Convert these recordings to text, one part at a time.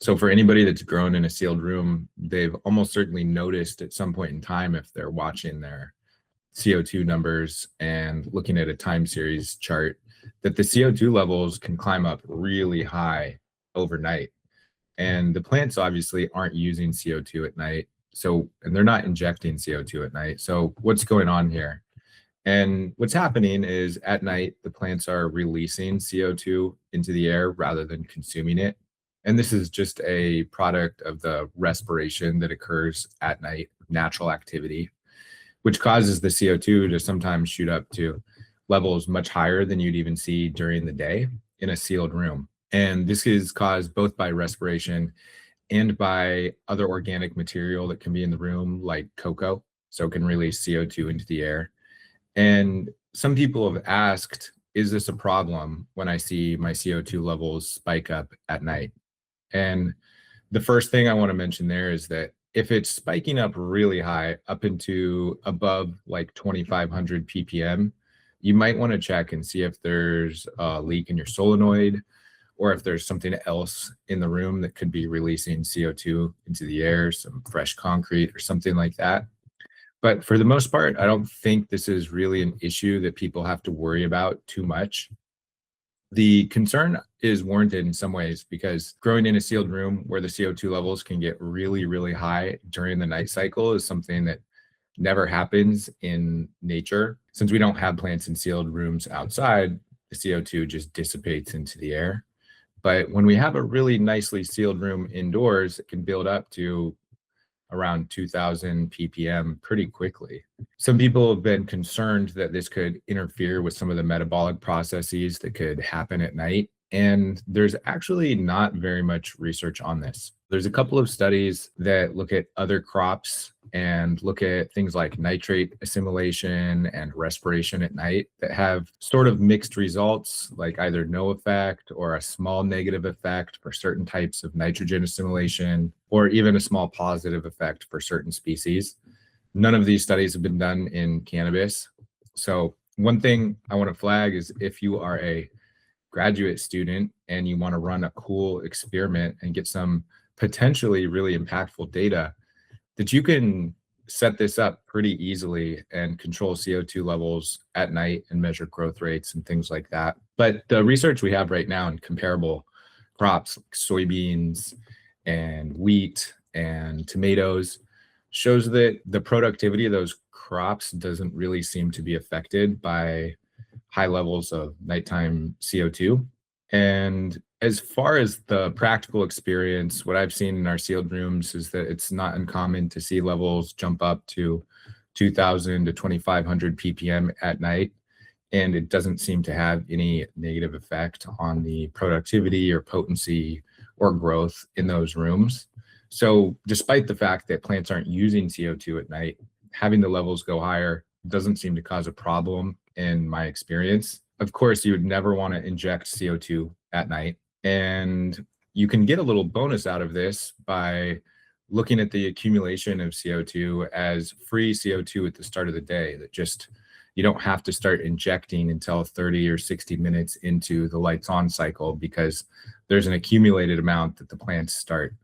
So for anybody that's grown in a sealed room, they've almost certainly noticed at some point in time, if they're watching their CO2 numbers and looking at a time series chart, that the CO2 levels can climb up really high overnight. And the plants obviously aren't using CO2 at night. So, and they're not injecting CO2 at night. So what's going on here? And what's happening is at night, the plants are releasing CO2 into the air rather than consuming it. And this is just a product of the respiration that occurs at night, natural activity, which causes the CO2 to sometimes shoot up to levels much higher than you'd even see during the day in a sealed room. And this is caused both by respiration and by other organic material that can be in the room, like cocoa, so it can release CO2 into the air. And some people have asked, is this a problem when I see my CO2 levels spike up at night? And the first thing I want to mention there is that if it's spiking up really high, up into above like 2,500 ppm, you might want to check and see if there's a leak in your solenoid, or if there's something else in the room that could be releasing CO2 into the air, some fresh concrete or something like that. But for the most part, I don't think this is really an issue that people have to worry about too much. The concern is warranted in some ways because growing in a sealed room where the CO2 levels can get really, really high during the night cycle is something that never happens in nature. Since we don't have plants in sealed rooms outside, the CO2 just dissipates into the air. But when we have a really nicely sealed room indoors, it can build up to around 2,000 ppm pretty quickly. Some people have been concerned that this could interfere with some of the metabolic processes that could happen at night. And there's actually not very much research on this. There's a couple of studies that look at other crops and look at things like nitrate assimilation and respiration at night that have sort of mixed results, like either no effect or a small negative effect for certain types of nitrogen assimilation, or even a small positive effect for certain species. None of these studies have been done in cannabis. So one thing I want to flag is if you are a graduate student and you want to run a cool experiment and get some potentially really impactful data, that you can set this up pretty easily and control CO2 levels at night and measure growth rates and things like that. But the research we have right now in comparable crops like soybeans and wheat and tomatoes shows that the productivity of those crops doesn't really seem to be affected by high levels of nighttime CO2. And as far as the practical experience, what I've seen in our sealed rooms is that it's not uncommon to see levels jump up to 2,000 to 2,500 ppm at night. And it doesn't seem to have any negative effect on the productivity or potency or growth in those rooms. So despite the fact that plants aren't using CO2 at night, having the levels go higher doesn't seem to cause a problem in my experience. Of course, you would never want to inject CO2 at night. And you can get a little bonus out of this by looking at the accumulation of CO2 as free CO2 at the start of the day, that just you don't have to start injecting until 30 or 60 minutes into the lights on cycle, because there's an accumulated amount that the plants start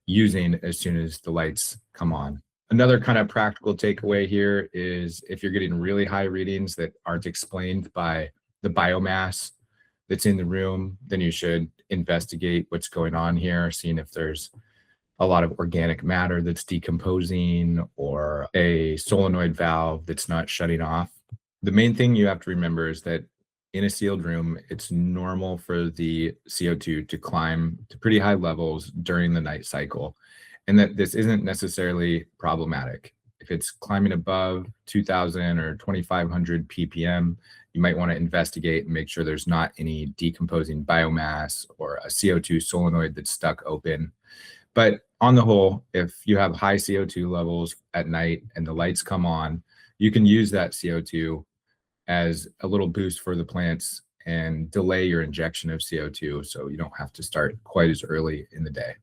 using as soon as the lights come on. Another kind of practical takeaway here is if you're getting really high readings that aren't explained by the biomass that's in the room, then you should investigate what's going on here, seeing if there's a lot of organic matter that's decomposing or a solenoid valve that's not shutting off. The main thing you have to remember is that in a sealed room, it's normal for the CO2 to climb to pretty high levels during the night cycle, and that this isn't necessarily problematic. If it's climbing above 2,000 or 2,500 ppm, you might want to investigate and make sure there's not any decomposing biomass or a CO2 solenoid that's stuck open. But on the whole, if you have high CO2 levels at night and the lights come on, you can use that CO2 as a little boost for the plants and delay your injection of CO2 so you don't have to start quite as early in the day.